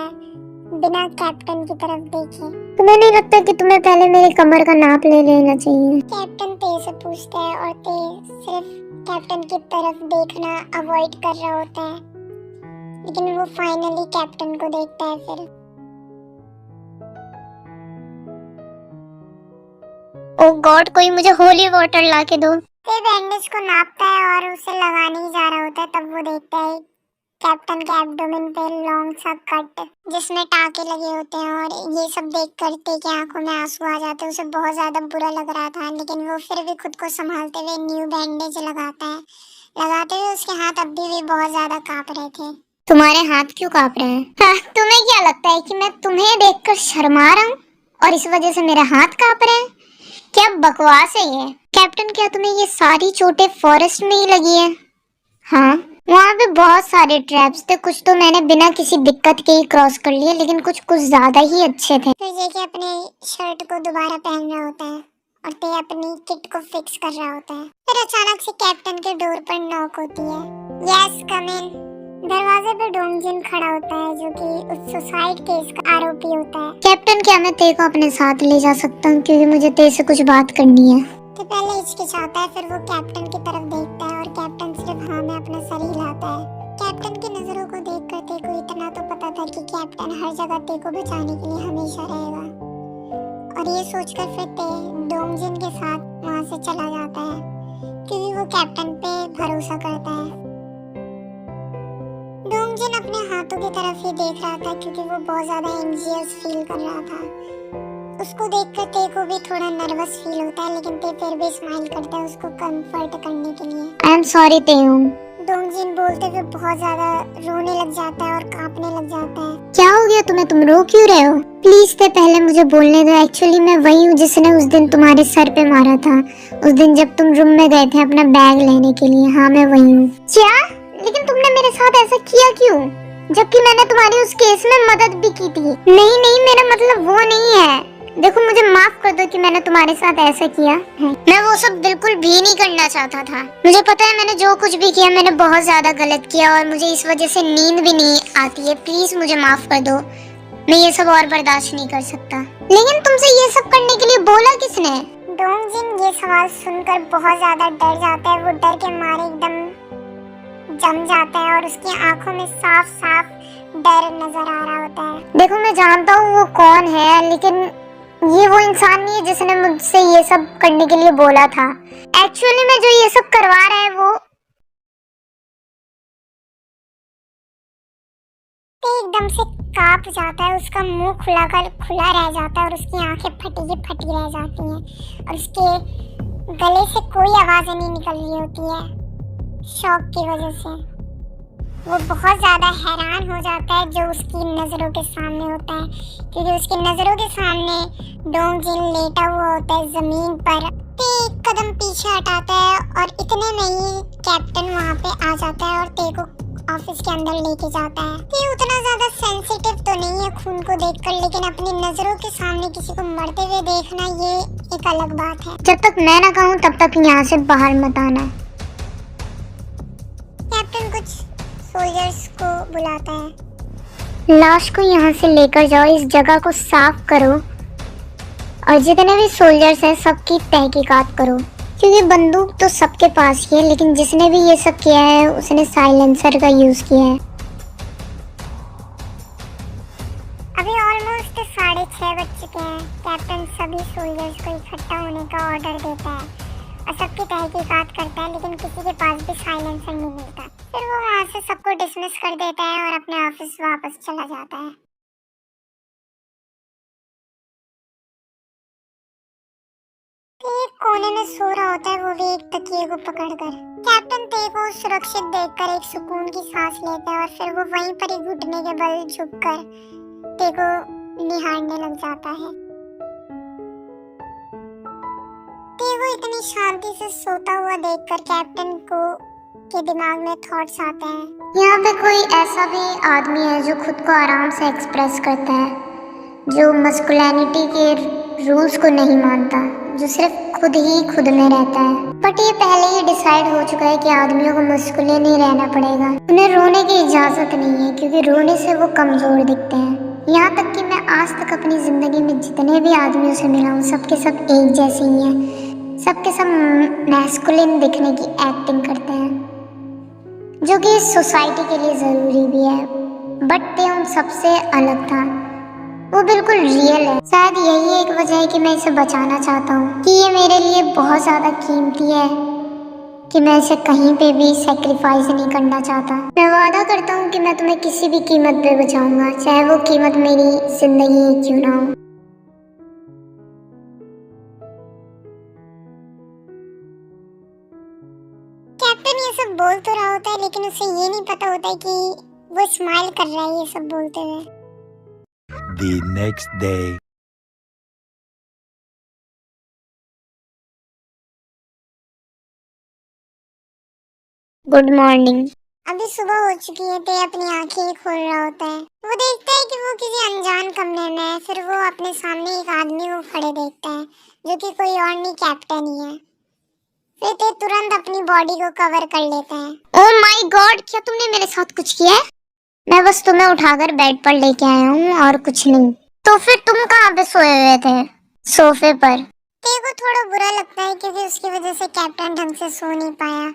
बिना कैप्टन की तरफ देखे। तुम्हें नहीं लगता कि तुम्हें पहले मेरी कमर का नाप ले लेना चाहिए? कैप्टन ते से पूछता है और ते सिर्फ कैप्टन की तरफ देखना अवॉइड कर रहा होता है, लेकिन वो फाइनली कैप्टन को देखता है। फिर ओ गॉड, कोई मुझे होली वाटर ला के दो। ते बैंडेज को नापता है और उसे लगाने ही जा रहा होता है, तब वो देखता है कैप्टन के एब्डोमेन पे लॉन्ग सा कट जिसमें टाके लगे होते हैं। और ये सब देख कर ते की आंखों में आंसू आ जाते हैं। उसे बहुत ज्यादा बुरा लग रहा था, लेकिन वो फिर भी खुद को संभालते हुए न्यू बैंडेज लगाता है। लगाते हुए उसके हाथ अभी भी बहुत ज्यादा कांप रहे थे। तुम्हारे हाथ क्यों कांप रहे हैं? हाँ, तुम्हें क्या लगता है कि मैं तुम्हें देखकर शर्मा रहा हूँ और इस वजह से मेरे हाथ कांप रहे हैं? क्या बकवास है ये। कैप्टन, क्या तुम्हें ये सारी चोटें फॉरेस्ट में ही लगी है? हाँ, वहाँ पे बहुत सारे ट्रैप्स थे, कुछ तो मैंने बिना किसी दिक्कत के ही क्रॉस कर लिए, लेकिन कुछ ज्यादा ही अच्छे थे। फिर जेके अपने शर्ट को दोबारा पहन रहा होता है और ते अपनी किट को फिक्स कर रहा होता है। फिर अचानक से कैप्टन के डोर पर नॉक होती है। यस, कम इन। दरवाजे पे डोंगजिन खड़ा होता है, जो कि उस सुसाइड केस का आरोपी होता है। कैप्टन, क्या मैं ते को अपने साथ ले जा सकता हूँ, क्योंकि मुझे ते से कुछ बात करनी है। तो पहले हिचकिचाता है, फिर वो कैप्टन की तरफ देखता है और कैप्टन सिर्फ हाँ में अपना सर हिलाता है। कैप्टन की नजरों को देखकर ते को इतना तो पता था कि कैप्टन हर जगह ते को बचाने के लिए हमेशा रहेगा। और ये सोचकर फिर ते डोंगजिन के साथ वहाँ से चला जाता है, क्योंकि वो कैप्टन पे भरोसा करता है। डोंगजिन अपने हाथों की तरफ ही देख रहा था, क्योंकि वो बहुत ज्यादा एंग्जियस फील कर रहा था। उसको देखकर ते को भी थोड़ा नर्वस फील होता है, लेकिन ते फिर भी स्माइल करता है उसको कंफर्ट करने के लिए। I am sorry तेयूं। डोंगजिन बोलते हुए बहुत ज्यादा रोने लग जाता है और कांपने लग जाता है। क्या हो गया तुम्हें? तुम रो क्यों रहे हो? प्लीज ते पहले मुझे बोलने दो। एक्चुअली मैं वही हूँ जिसने उस दिन तुम्हारे सर पे मारा था, उस दिन जब तुम रूम में गए थे अपना बैग लेने के लिए। हाँ, मैं वही हूँ। क्या? लेकिन तुमने मेरे साथ ऐसा किया क्यों, जबकि मैंने तुम्हारी उस केस में मदद भी की थी? नहीं नहीं, मेरा मतलब वो नहीं है। देखो, मुझे माफ कर दो कि मैंने तुम्हारे साथ ऐसा किया है। मैं वो सब बिल्कुल भी नहीं करना चाहता था। मुझे पता है मैंने जो कुछ भी किया मैंने बहुत ज्यादा गलत किया और मुझे इस वजह से नींद भी नहीं आती है। प्लीज मुझे माफ कर दो, मैं ये सब और बर्दाश्त नहीं कर सकता। लेकिन तुमसे ये सब करने के लिए बोला किसने? डोंगजिन ये सवाल सुनकर बहुत ज्यादा डर जाता है। वो डर के मारे एकदम जम जाता है और उसकी आंखों में साफ साफ डर नजर आ रहा होता है। देखो, मैं जानता हूँ वो कौन है, लेकिन ये वो इंसान नहीं है जिसने मुझसे ये सब करने के लिए बोला था। एक्चुअली मैं जो ये सब करवा रहा है वो एकदम से कांप जाता है। उसका मुंह खुला रह जाता है और उसकी आंखें फटी की फटी रह जाती हैं और उसके गले से कोई आवाजें नहीं निकल रही होती है शॉक की वजह से। वो बहुत ज्यादा हैरान हो जाता है जो उसकी नजरों के सामने होता है, क्योंकि उसकी नजरों के सामने डोंगजिन लेटा हुआ होता है जमीन पर। ते एक कदम पीछे हटाता है और इतने में ही कैप्टन वहाँ पे आ जाता है और ते को ऑफिस के अंदर लेके जाता है। ते उतना ज्यादा सेंसिटिव तो नहीं है खून को देखकर, लेकिन अपनी नजरों के सामने किसी को मरते हुए देखना ये एक अलग बात है। जब तक मैं ना कहूँ तब तक यहाँ से बाहर मत आना। कैप्टन कुछ सोल्जर्स को बुलाता है। लाश को यहाँ से लेकर जाओ, इस जगह को साफ करो और जितने भी सोल्जर्स हैं सबकी तहकीकात करो, क्योंकि बंदूक तो सबके पास ही है, लेकिन जिसने भी ये सब किया है उसने साइलेंसर का यूज किया है। अभी ऑलमोस्ट 6:30 बज चुके हैं। कैप्टन सभी सोल्जर्स को इकट्ठा होने का ऑर्डर देता है और सबकी तहकीकात करता है, लेकिन किसी के पास भी साइलेंसर नहीं मिलता। फिर वो वहाँ से सबको डिसमिस कर देता है और अपने ऑफिस वापस चला जाता है। एक कोने में सो रहा होता है, वो भी एक तकिए को पकड़कर। कैप्टन ते को सुरक्षित देखकर एक सुकून की सांस लेता है और फिर वो वहीं पर ही घुटने के बल झुककर ते को निहारने लग जाता है। ते को इतनी शांति से सोता हुआ देखकर कैप्टन को के दिमाग में थॉट्स आते हैं। यहाँ पे कोई ऐसा भी आदमी है जो खुद को आराम से एक्सप्रेस करता है, जो मस्कुलिनिटी के रूल्स को नहीं मानता, जो सिर्फ खुद ही खुद में रहता है। बट ये पहले ही डिसाइड हो चुका है कि आदमियों को मुश्किल नहीं रहना पड़ेगा, उन्हें रोने की इजाजत नहीं है, क्योंकि रोने से वो कमजोर दिखते हैं। यहाँ तक कि मैं आज तक अपनी जिंदगी में जितने भी आदमियों से मिला हूँ, सबके सब एक जैसे ही हैं। सबके सब मैस्कुलिन दिखने की एक्टिंग करते हैं, जो कि सोसाइटी के लिए ज़रूरी भी है। बट ते उन सबसे अलग था, वो बिल्कुल रियल है। शायद यही एक वजह है कि मैं इसे बचाना चाहता हूँ, कि ये मेरे लिए बहुत ज़्यादा कीमती है, कि मैं इसे कहीं पे भी सेक्रीफाइस नहीं करना चाहता। मैं वादा करता हूँ कि मैं तुम्हें किसी भी कीमत पे बचाऊंगा, चाहे वो कीमत मेरी जिंदगी ही क्यों ना हो। कैप्टन ये सब बोल तो रहा होता है, लेकिन उसे ये नहीं पता होता है कि वो स्माइल कर रहा है ये सब बोलते हुए। The next day. Good morning. अभी सुबह हो चुकी है, ते अपनी आंखें ही खोल रहा होता है। वो देखता है कि वो किसी अनजान कमरे में है। फिर वो अपने सामने एक आदमी को खड़े देखता है, जो कि कोई और नहीं, कैप्टन ही है। फिर ते तुरंत अपनी बॉडी को कवर कर लेता है। ओह माय गॉड, क्या तुमने मेरे साथ कुछ किया है? मैं बस तुम्हें उठाकर बेड पर लेके आया हूँ और कुछ नहीं। तो फिर तुम कहाँ पे सोए हुए थे? सोफे पर। ते को थोड़ा बुरा लगता है, क्योंकि उसकी वजह से कैप्टन ढंग से सो नहीं पाया।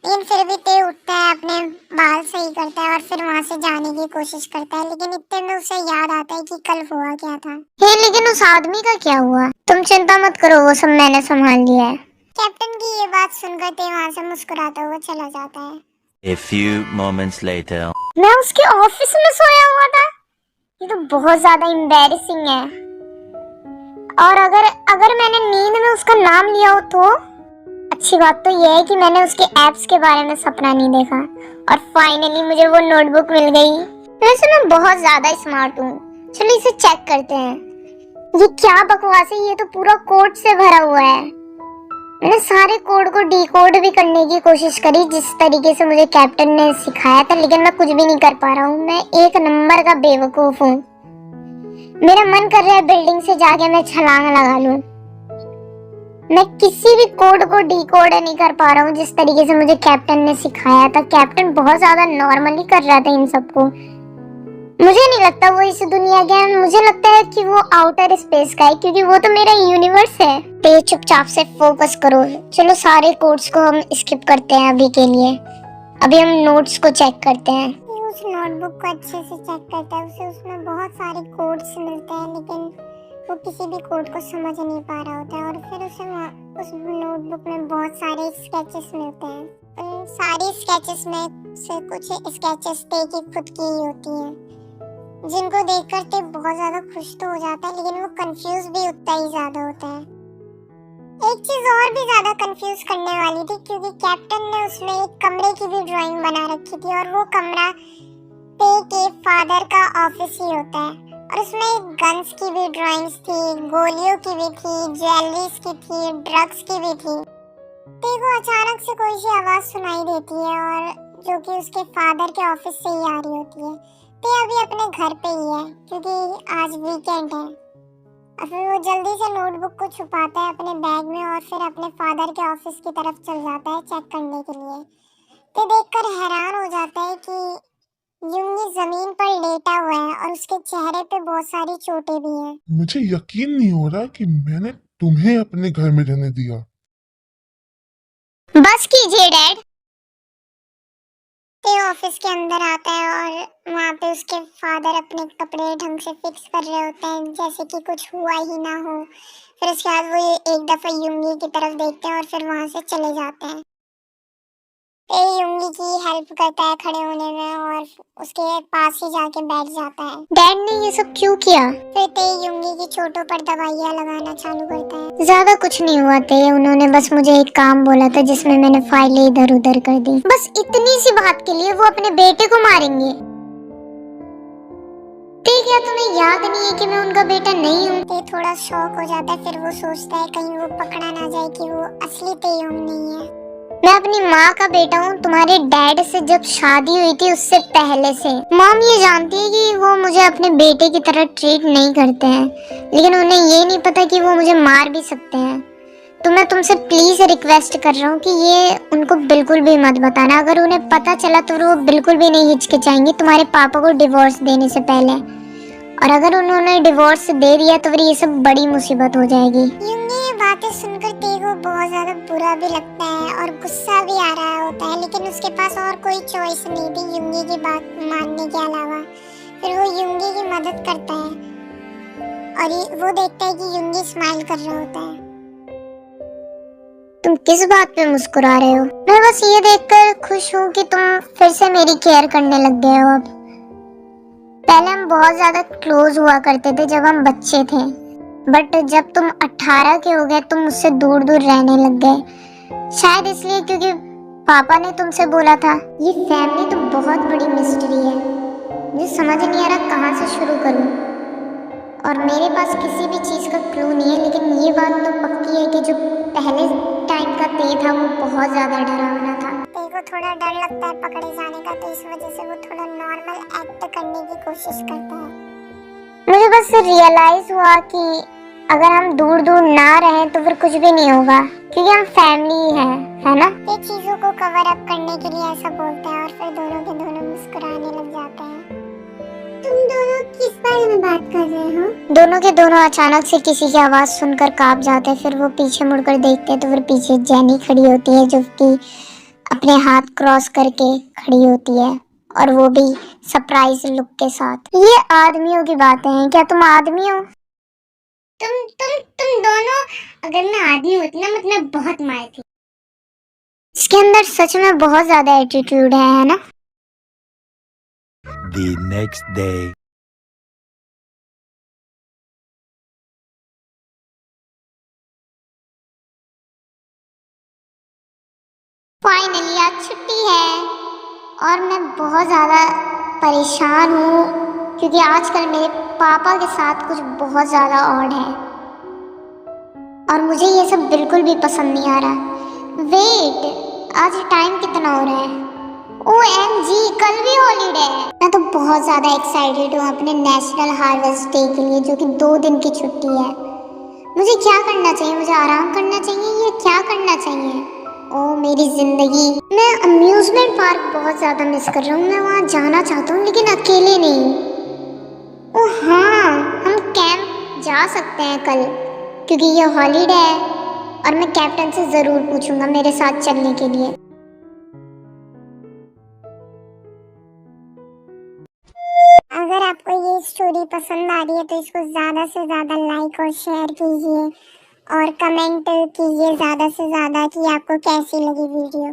लेकिन फिर भी ते उठता है, अपने बाल सही करता है और फिर वहाँ से जाने की कोशिश करता है। लेकिन इतने में उसे याद आता है कि कल हुआ क्या था। लेकिन उस आदमी का क्या हुआ? तुम चिंता मत करो, वो सब मैंने संभाल लिया है। कैप्टन की ये बात सुनकर ते वहाँ से मुस्कुराता हुआ चला जाता है। A few moments later. मैं उसके ऑफिस में सोया हुआ था? ये तो बहुत ज्यादा एम्बैरेसिंग है। और अगर मैंने नींद में उसका नाम लिया हो तो अच्छी बात तो यह है कि मैंने उसके एप्स के बारे में सपना नहीं देखा और फाइनली मुझे वो नोटबुक मिल गई। वैसे मैं बहुत ज्यादा स्मार्ट हूँ। चलो इसे चेक करते हैं। ये क्या बकवास है, ये तो पूरा कोड से भरा हुआ है। मैंने सारे कोड को डिकोड भी करने की कोशिश करी जिस तरीके से मुझे कैप्टन ने सिखाया था, लेकिन मैं कुछ भी नहीं कर पा रहा हूँ। मैं एक नंबर का बेवकूफ हूँ। मेरा मन कर रहा है बिल्डिंग से जाके मैं छलांग लगा लूं। मैं किसी भी कोड को डिकोड नहीं कर पा रहा हूँ जिस तरीके से मुझे कैप्टन ने सिखाया था। कैप्टन बहुत ज्यादा नॉर्मली कर रहा था इन सबको। मुझे नहीं लगता वो इस दुनिया का है, मुझे लगता है कि वो आउटर स्पेस का है, क्योंकि वो तो मेरा यूनिवर्स है। तो चुपचाप से फोकस करो। चलो सारे कोड्स को हम स्किप करते हैं अभी के लिए। अभी हम नोट्स को चेक करते हैं। उस नोटबुक को अच्छे से चेक करता है। उसे उसमें बहुत सारे कोड्स मिलते हैं, लेकिन वो किसी भी कोड को समझ नहीं पा रहा होता है। और फिर उसे उस नोटबुक में बहुत सारे स्केचेस मिलते हैं। उन सारे स्केचेस में से कुछ स्केचेस ते की खुद की ही होती हैं, जिनको देखकर ते बहुत ज्यादा खुश तो हो जाता है, लेकिन वो कंफ्यूज भी उतना ही ज्यादा होता है। एक चीज और भी ज्यादा कंफ्यूज करने वाली थी, क्योंकि कैप्टन ने उसमें एक कमरे की भी ड्राइंग बना रखी थी और वो कमरा ते के फादर का ऑफिस ही होता है। और उसमें गन्स की भी ड्राइंग्स थी, गोलियों की भी थी, ज्वेलरीज की थी, ड्रग्स की भी थी। ते को अचानक से कोई सी आवाज सुनाई देती है, और जो कि उसके फादर के ऑफिस से ही आ रही होती है। ते अभी अपने घर पे ही है, क्योंकि आज वीकेंड है। और फिर वो जल्दी से नोटबुक को छुपाता है अपने बैग में और फिर अपने फादर के ऑफिस की तरफ चल जाता है चेक करने के लिए। ते देखकर हैरान हो जाता है कि युंगी जमीन पर लेटा हुआ है और उसके चेहरे पे बहुत सारी चोटें भी हैं। मुझे यकीन नहीं हो रहा कि मैंने तुम्हें अपने घर में रहने दिया। बस कीजिए डैड। ते ऑफिस के अंदर आता है और वहाँ पे उसके फादर अपने कपड़े ढंग से फिक्स कर रहे होते हैं, जैसे कि कुछ हुआ ही ना हो। फिर उसके बाद वो एक दफा युंगी की तरफ देखते हैं और फिर वहाँ से चले जाते हैं। ते युंगी की हेल्प करता है खड़े होने में और उसके पास ही जाके बैठ जाता है। डैड ने ये सब क्यों किया? फिर ते युंगी की चोटों पर दवाइयाँ लगाना चालू करता है। ज्यादा कुछ नहीं हुआ थे, उन्होंने बस मुझे एक काम बोला था जिसमें मैंने फाइलें इधर उधर कर दी। बस इतनी सी बात के लिए वो अपने बेटे को मारेंगे? क्या तुम्हें याद नहीं है कि मैं उनका बेटा नहीं हूँ? ते थोड़ा शॉक हो जाता है। फिर वो सोचता है कहीं वो पकड़ा ना जाए कि वो असली तेयुंग नहीं है। मैं अपनी माँ का बेटा हूँ। तुम्हारे डैड से जब शादी हुई थी उससे पहले से मॉम ये जानती है कि वो मुझे अपने बेटे की तरह ट्रीट नहीं करते हैं, लेकिन उन्हें ये नहीं पता कि वो मुझे मार भी सकते हैं। तो मैं तुमसे प्लीज रिक्वेस्ट कर रहा हूँ कि ये उनको बिल्कुल भी मत बताना। अगर उन्हें पता चला तो वो बिल्कुल भी नहीं हिचकिचाएंगे तुम्हारे पापा को डिवोर्स देने से पहले। और अगर उन्होंने डिवोर्स दे दिया तो फिर ये सब बड़ी मुसीबत हो जाएगी। युंगी ये बातें सुनकर तेई को बहुत ज्यादा बुरा भी लगता है और गुस्सा भी आ रहा होता है, लेकिन उसके पास और कोई चॉइस नहीं थी युंगी की बात मानने के अलावा। फिर वो युंगी की मदद करता है और वो देखता है कि युंगी स्माइल कर रहा होता है। तुम किस बात पे मुस्कुरा रहे हो? मैं बस ये देखकर खुश हूँ कि तुम फिर से मेरी केयर करने लग गए हो। अब पहले हम बहुत ज्यादा क्लोज हुआ करते थे जब हम बच्चे थे, बट जब तुम 18 के हो गए तुम मुझसे दूर दूर रहने लग गए। शायद इसलिए क्योंकि पापा ने तुमसे बोला था। ये फैमिली तो बहुत बड़ी मिस्ट्री है, मुझे समझ नहीं आ रहा कहाँ से शुरू करूँ। और मेरे पास किसी भी चीज़ का क्लू नहीं है, लेकिन ये बात तो पक्की है कि जो पहले टाइम का ते था वो बहुत ज़्यादा डरावना था। ते को थोड़ा डर लगता है पकड़े जाने का, तो इस वजह से वो थोड़ा नॉर्मल एक्ट करने की कोशिश करता है। मुझे बस रियलाइज हुआ कि अगर हम दूर दूर ना रहें तो फिर कुछ भी नहीं होगा, क्योंकि हम फैमिली है ना। ये चीजों को कवर अप करने के लिए ऐसा बोलता है और फिर दोनों के दोनों मुस्कुराने लग जाते हैं। तुम दोनों किस बारे में बात कर रहे हो? दोनों के दोनों अचानक से किसी की आवाज सुनकर कांप जाते हैं। फिर वो पीछे मुड़कर देखते हैं तो फिर पीछे जेनी खड़ी होती है, जो कि अपने हाथ क्रॉस करके खड़ी होती है और वो भी सरप्राइज लुक के साथ। ये आदमियों की बातें हैं, क्या तुम आदमी हो? तुम दोनों, अगर मैं आदमी होती ना मतलब बहुत मार थी। इसके अंदर सच में बहुत ज्यादा एटीट्यूड है ना? The next day. फाइनली आज छुट्टी है और मैं बहुत ज़्यादा परेशान हूँ, क्योंकि आजकल मेरे पापा के साथ कुछ बहुत ज़्यादा ऑड है और मुझे ये सब बिल्कुल भी पसंद नहीं आ रहा। वेट, आज टाइम कितना हो रहा है? OMG, कल भी हॉलीडे है। मैं तो बहुत ज़्यादा एक्साइटेड हूँ अपने नेशनल हार्वेस्ट डे के लिए, जो कि 2 दिन की छुट्टी है। मुझे क्या करना चाहिए? मुझे आराम करना चाहिए या क्या करना चाहिए? ओ मेरी जिंदगी, मैं अम्यूजमेंट पार्क बहुत ज्यादा मिस कर रहा हूँ। मैं वहाँ जाना चाहता हूँ लेकिन अकेले नहीं। ओ हाँ, हम कैंप जा सकते हैं कल, क्योंकि ये हॉलीडे है और मैं कैप्टन से जरूर पूछूंगा मेरे साथ चलने के लिए। अगर आपको ये स्टोरी पसंद आ रही है तो इसको ज़्यादा से ज़्यादा लाइक और शेयर कीजिए और कमेंट कीजिए ज़्यादा से ज़्यादा कि आपको कैसी लगी वीडियो।